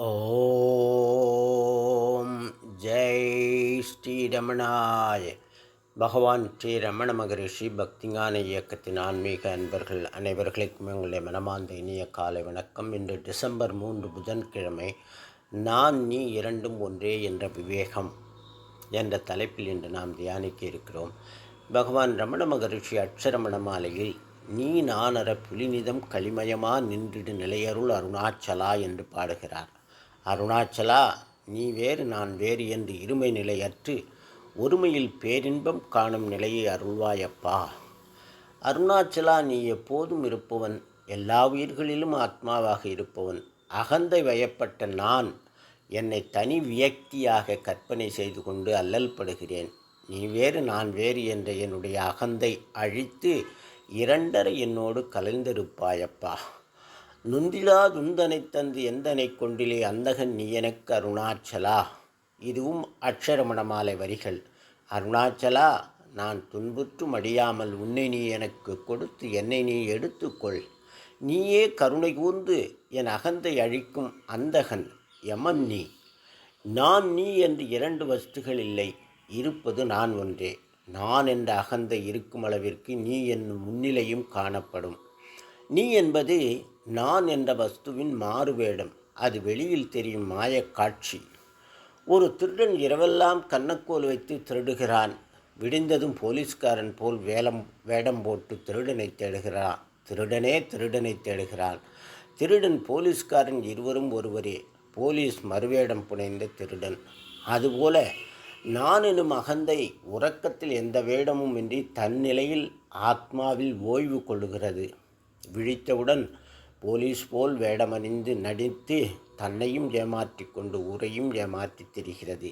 ஓம் ஜெய் ஸ்ரீரமணாய. பகவான் ஸ்ரீ ரமண மகரிஷி பக்திஞான இயக்கத்தின் ஆன்மீக அன்பர்கள் அனைவர்களுக்கும் எங்களுடைய மனமார்ந்த இனிய காலை வணக்கம். இன்று டிசம்பர் 3 புதன்கிழமை. நான் நீ இரண்டும் ஒன்றே என்ற விவேகம் என்ற தலைப்பில் இன்று நாம் தியானிக்க இருக்கிறோம். பகவான் ரமண மகரிஷி அட்சரமண மாலையில் நீ நானற புலிநிதம் களிமயமா நின்றிடு நிலையருள் அருணாச்சலா என்று பாடுகிறார். அருணாச்சலா, நீ வேறு நான் வேறு என்று இருமை நிலையற்று ஒருமையில் பேரின்பம் காணும் நிலையை அருள்வாயப்பா. அருணாச்சலா, நீ எப்போதும் இருப்பவன், எல்லா உயிர்களிலும் ஆத்மாவாக இருப்பவன். அகந்தை வயப்பட்ட நான் என்னை தனி வியக்தியாக கற்பனை செய்து கொண்டு அல்லல் படுகிறேன். நீ வேறு நான் வேறு என்ற என்னுடைய அகந்தை அழித்து இரண்டரை என்னோடு கலந்திருப்பாயப்பா. நுந்திலா துந்தனை தந்து எந்தனை கொண்டிலே அந்தகன் நீ எனக்கு அருணாச்சலா. இதுவும் அட்சரமண மாலை வரிகள். அருணாச்சலா, நான் துன்புற்று மடியாமல் உன்னை நீ எனக்கு கொடுத்து என்னை நீ எடுத்துக்கொள். நீயே கருணை கூர்ந்து என் அகந்தை அழிக்கும் அந்தகன் யமன் நீ. நான் நீ என்று இரண்டு வஸ்துகள் இல்லை, இருப்பது நான் ஒன்றே. நான் என்ற அகந்தை இருக்கும் அளவிற்கு நீ என்னும் முன்னிலையும் காணப்படும். நீ என்பது நான் என்ற வஸ்துவின் மாறுவேடம். அது வெளியில் தெரியும் மாயக் காட்சி. ஒரு திருடன் இரவெல்லாம் கன்னக்கோல் வைத்து திருடுகிறான். விடிந்ததும் போலீஸ்காரன் போல் வேடம் போட்டு திருடனை தேடுகிறான். திருடனே திருடனை தேடுகிறான். திருடன் போலீஸ்காரன் இருவரும் ஒருவரே. போலீஸ் மறுவேடம் புனைந்த திருடன். அதுபோல நான் எனும் அகந்தை உறக்கத்தில் எந்த வேடமும் இன்றி தன்னிலையில் ஆத்மாவில் ஓய்வு கொள்ளுகிறது. விழித்தவுடன் போலீஸ் போல் வேடமணிந்து நடித்து தன்னையும் ஏமாற்றி கொண்டு ஊரையும் ஏமாற்றி திரிகிறது.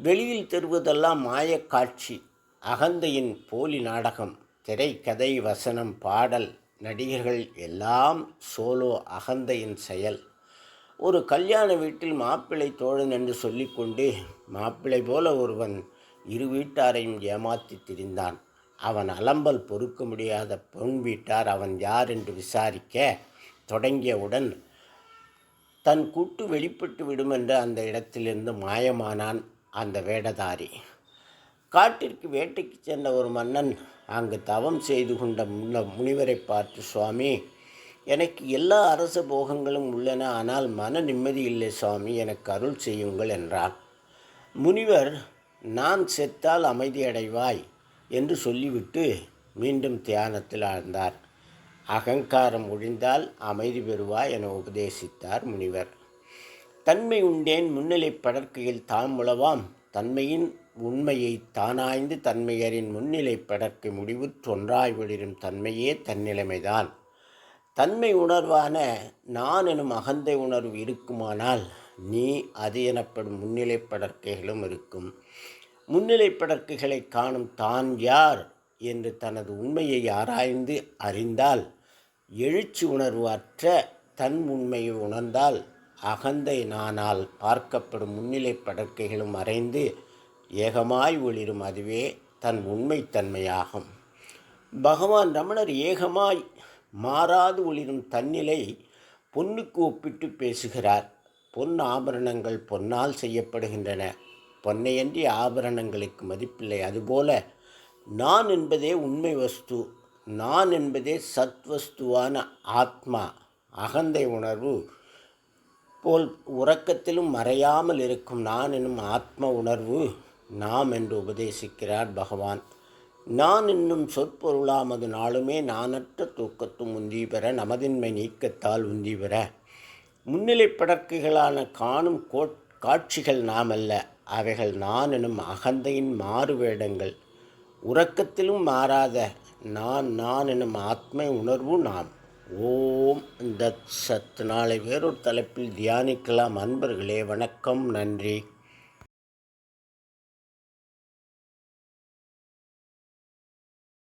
வெளியில் தெரிவதெல்லாம் மாயக்காட்சி, அகந்தையின் போலி நாடகம். திரை, கதை, வசனம், பாடல், நடிகர்கள் எல்லாம் சோலோ அகந்தையின் செயல். ஒரு கல்யாண வீட்டில் மாப்பிள்ளை தோழன் என்று சொல்லிக்கொண்டு மாப்பிள்ளை போல ஒருவன் இரு வீட்டாரையும் ஏமாற்றி திரிந்தான். அவன் அலம்பல் பொறுக்க முடியாத பொன் வீட்டார் அவன் யார் என்று விசாரிக்க தொடங்கியவுடன் தன் கூட்டு வெளிப்பட்டு விடும் என்று அந்த இடத்திலிருந்து மாயமானான் அந்த வேடதாரி. காட்டிற்கு வேட்டைக்கு சென்ற ஒரு மன்னன் அங்கு தவம் செய்து கொண்ட முனிவரை பார்த்து, சுவாமி, எனக்கு எல்லா அரச போகங்களும் உள்ளன, ஆனால் மன நிம்மதி இல்லை சுவாமி, எனக்கு அருள் செய்யுங்கள் என்றான். முனிவர், நான் செத்தால் அமைதியடைவாய் என்று சொல்லிவிட்டு மீண்டும் தியானத்தில் ஆழ்ந்தார். அகங்காரம் ஒழிந்தால் அமைதி பெறுவாய் என உபதேசித்தார் முனிவர். தன்மை உண்டேன் முன்னிலை படர்க்கையில் தாம் உளவாம், தன்மையின் உண்மையை தானாய்ந்து தன்மையரின் முன்னிலை படர்க்கை முடிவுற்று ஒன்றாய் ஒளிரும் தன்மையே தன்னிலைமைதான். தன்மை உணர்வான நான் எனும் அகந்தை உணர்வு இருக்குமானால் நீ அது எனப்படும் முன்னிலை படர்க்கைகளும் இருக்கும். முன்னிலை படர்க்கைகளை காணும் தான் யார் என்று தனது உண்மையை ஆராய்ந்து அறிந்தால், எழுச்சி உணர்வு அற்ற தன் உண்மையை உணர்ந்தால், அகந்தை நானால் பார்க்கப்படும் முன்னிலை படர்க்கைகளும் மறைந்து ஏகமாய் ஒளிரும். அதுவே தன் உண்மைத்தன்மையாகும். பகவான் ரமணர் ஏகமாய் மாறாது ஒளிரும் தன்னிலை பொன்னுக்கு ஒப்பிட்டு பேசுகிறார். பொன் ஆபரணங்கள் பொன்னால் செய்யப்படுகின்றன. பொன்னையன்றி ஆபரணங்களுக்கு மதிப்பில்லை. அதுபோல நான் என்பதே உண்மை வஸ்து. நான் என்பதே சத்வஸ்துவான ஆத்மா. அகந்தை உணர்வு போல் உறக்கத்திலும் மறையாமல் இருக்கும் நான் எனும் ஆத்ம உணர்வு நாம் என்று உபதேசிக்கிறார் பகவான். நான் என்னும் சொற்பொருளாமது நாளுமே நானற்ற தூக்கத்தும் உந்தி பெற, நமதின்மை நீக்கத்தால் உந்தி பெற. முன்னிலை படர்க்கைகளான காணும் காட்சிகள் நாம் அல்ல, அவைகள் நான் எனும் அகந்தையின் மாறுவேடங்கள். உறக்கத்திலும் மாறாத நான் எனும் ஆத்ம உணர்வு நாம். ஓம் தத் சத். நாளை வேறொரு தலைப்பில் தியானிக்கலாம். அன்பர்களே, வணக்கம், நன்றி.